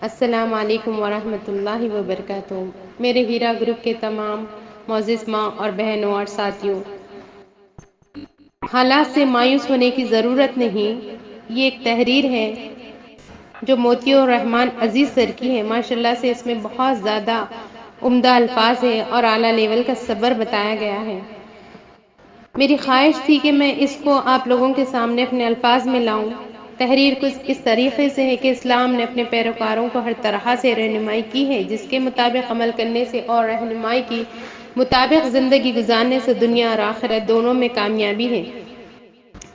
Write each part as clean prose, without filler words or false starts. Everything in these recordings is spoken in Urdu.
السلام علیکم ورحمۃ اللہ وبرکاتہ۔ میرے ہیرا گروپ کے تمام معزز ماں اور بہنوں اور ساتھیوں، حالات سے مایوس ہونے کی ضرورت نہیں۔ یہ ایک تحریر ہے جو موتی الرحمن عزیز سر کی ہے۔ ماشاءاللہ سے اس میں بہت زیادہ عمدہ الفاظ ہے اور اعلیٰ لیول کا صبر بتایا گیا ہے۔ میری خواہش تھی کہ میں اس کو آپ لوگوں کے سامنے اپنے الفاظ میں لاؤں۔ تحریر کچھ اس طریقے سے ہے کہ اسلام نے اپنے پیروکاروں کو ہر طرح سے رہنمائی کی ہے، جس کے مطابق عمل کرنے سے اور رہنمائی کی مطابق زندگی گزارنے سے دنیا اور آخرت دونوں میں کامیابی ہے۔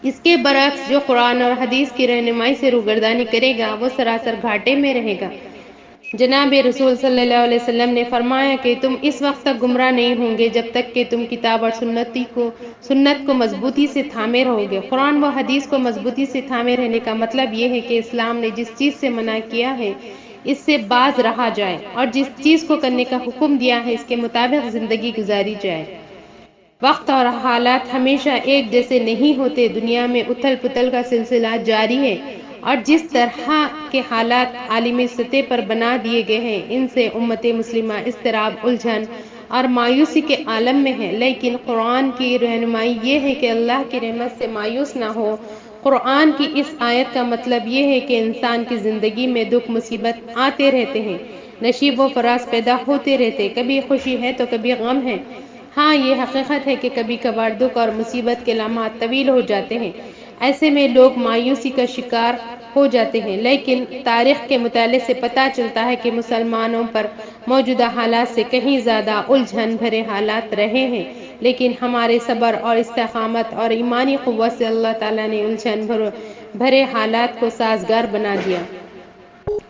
اس کے برعکس جو قرآن اور حدیث کی رہنمائی سے روگردانی کرے گا وہ سراسر گھاٹے میں رہے گا۔ جناب رسول صلی اللہ علیہ وسلم نے فرمایا کہ تم اس وقت تک گمراہ نہیں ہوں گے جب تک کہ تم کتاب اور سنت کو مضبوطی سے تھامے رہو گے۔ قرآن و حدیث کو مضبوطی سے تھامے رہنے کا مطلب یہ ہے کہ اسلام نے جس چیز سے منع کیا ہے اس سے باز رہا جائے اور جس چیز کو کرنے کا حکم دیا ہے اس کے مطابق زندگی گزاری جائے۔ وقت اور حالات ہمیشہ ایک جیسے نہیں ہوتے۔ دنیا میں اتھل پتھل کا سلسلہ جاری ہے اور جس طرح کے حالات عالمی سطح پر بنا دیے گئے ہیں ان سے امت مسلمہ اضطراب، الجھن اور مایوسی کے عالم میں ہے، لیکن قرآن کی رہنمائی یہ ہے کہ اللہ کی رحمت سے مایوس نہ ہو۔ قرآن کی اس آیت کا مطلب یہ ہے کہ انسان کی زندگی میں دکھ مصیبت آتے رہتے ہیں، نشیب و فراز پیدا ہوتے رہتے، کبھی خوشی ہے تو کبھی غم ہے۔ ہاں یہ حقیقت ہے کہ کبھی کبھار دکھ اور مصیبت کے لمحات طویل ہو جاتے ہیں، ایسے میں لوگ مایوسی کا شکار ہو جاتے ہیں، لیکن تاریخ کے مطالعے سے پتہ چلتا ہے کہ مسلمانوں پر موجودہ حالات سے کہیں زیادہ الجھن بھرے حالات رہے ہیں، لیکن ہمارے صبر اور استقامت اور ایمانی قوت سے اللہ تعالیٰ نے الجھن بھرے حالات کو سازگار بنا دیا۔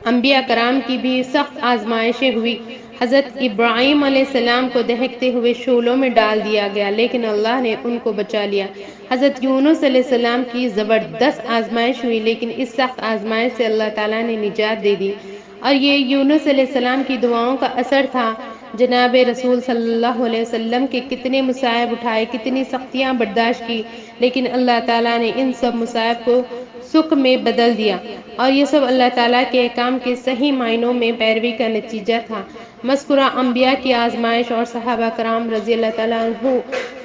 انبیاء کرام کی بھی سخت آزمائشیں ہوئی۔ حضرت ابراہیم علیہ السلام کو دہکتے ہوئے شعلوں میں ڈال دیا گیا لیکن اللہ نے ان کو بچا لیا۔ حضرت یونس علیہ السلام کی زبردست آزمائش ہوئی لیکن اس سخت آزمائش سے اللہ تعالیٰ نے نجات دے دی، اور یہ یونس علیہ السلام کی دعاؤں کا اثر تھا۔ جناب رسول صلی اللہ علیہ وسلم کے کتنے مصائب اٹھائے، کتنی سختیاں برداشت کی، لیکن اللہ تعالیٰ نے ان سب مصائب کو سکھ میں بدل دیا، اور یہ سب اللہ تعالیٰ کے احکام کے صحیح معنوں میں پیروی کا نتیجہ تھا۔ مذکورہ انبیاء کی آزمائش اور صحابہ کرام رضی اللہ تعالیٰ عنہ،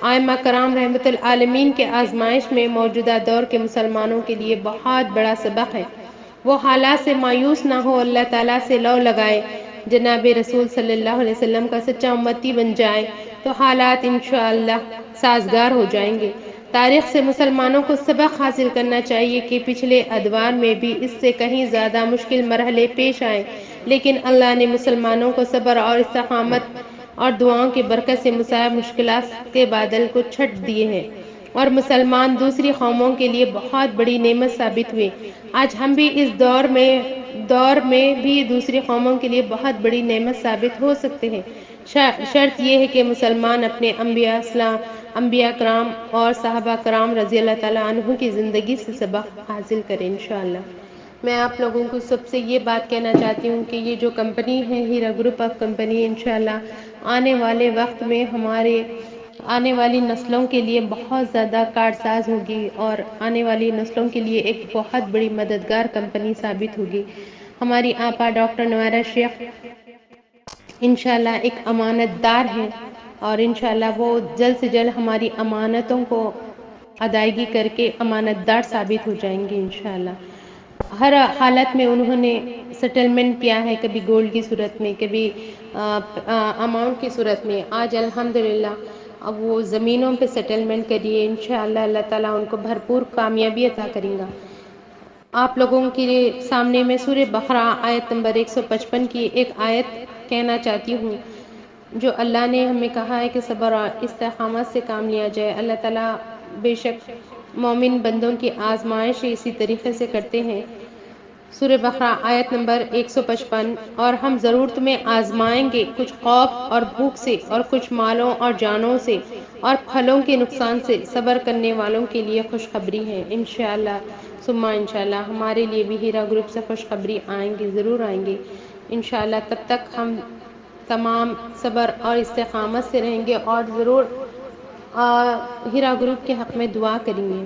ائمہ کرام رحمۃ العالمین کے آزمائش میں موجودہ دور کے مسلمانوں کے لیے بہت بڑا سبق ہے۔ وہ حالات سے مایوس نہ ہو، اللہ تعالیٰ سے لو لگائے، جناب رسول صلی اللہ علیہ وسلم کا سچا امتی بن جائے تو حالات انشاءاللہ سازگار ہو جائیں گے۔ تاریخ سے مسلمانوں کو سبق حاصل کرنا چاہیے کہ پچھلے ادوار میں بھی اس سے کہیں زیادہ مشکل مرحلے پیش آئے، لیکن اللہ نے مسلمانوں کو صبر اور استقامت اور دعاؤں کی برکت سے مصائب مشکلات کے بادل کو چھٹ دیے ہیں، اور مسلمان دوسری قوموں کے لیے بہت بڑی نعمت ثابت ہوئے۔ آج ہم بھی اس دور میں بھی دوسری قوموں کے لیے بہت بڑی نعمت ثابت ہو سکتے ہیں۔ شرط یہ ہے کہ مسلمان اپنے انبیاء کرام اور صحابہ کرام رضی اللہ تعالیٰ عنہ کی زندگی سے سبق حاصل کریں انشاءاللہ۔ میں آپ لوگوں کو سب سے یہ بات کہنا چاہتی ہوں کہ یہ جو کمپنی ہے ہیرا گروپ آف کمپنی، انشاءاللہ آنے والے وقت میں ہمارے آنے والی نسلوں کے لیے بہت زیادہ کارساز ہوگی اور آنے والی نسلوں کے لیے ایک بہت بڑی مددگار کمپنی ثابت ہوگی۔ ہماری آپا ڈاکٹر نوائرہ شیخ انشاءاللہ ایک امانت دار ہیں، اور انشاءاللہ وہ جلد سے جلد ہماری امانتوں کو ادائیگی کر کے امانت دار ثابت ہو جائیں گے انشاءاللہ۔ ہر حالت میں انہوں نے سیٹلمنٹ کیا ہے، کبھی گولڈ کی صورت میں، کبھی اماؤنٹ کی صورت میں۔ آج الحمدللہ اب وہ زمینوں پہ سیٹلمنٹ کریے، انشاءاللہ اللہ تعالیٰ ان کو بھرپور کامیابی عطا کریں گا۔ آپ لوگوں کے سامنے میں سورہ بقرہ آیت نمبر 155 کی ایک آیت کہنا چاہتی ہوں، جو اللہ نے ہمیں کہا ہے کہ صبر اور استقامت سے کام لیا جائے۔ اللہ تعالیٰ بے شک مومن بندوں کی آزمائش اسی طریقے سے کرتے ہیں۔ سورہ بقرہ آیت نمبر 155، اور ہم ضرور تمہیں آزمائیں گے، کچھ خوف اور بھوک سے، اور کچھ مالوں اور جانوں سے، اور پھلوں کے نقصان سے۔ صبر کرنے والوں کے لیے خوشخبری ہے۔ انشاءاللہ ثم انشاءاللہ ہمارے لیے بھی ہیرا گروپ سے خوشخبری آئیں گے، ضرور آئیں گے انشاءاللہ۔ تب تک ہم تمام صبر اور استقامت سے رہیں گے اور ضرور ہیرا گروپ کے حق میں دعا کریں گے۔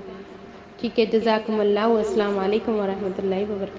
ٹھیک ہے، جزاکم اللہ، السلام علیکم ورحمۃ اللہ وبرکاتہ۔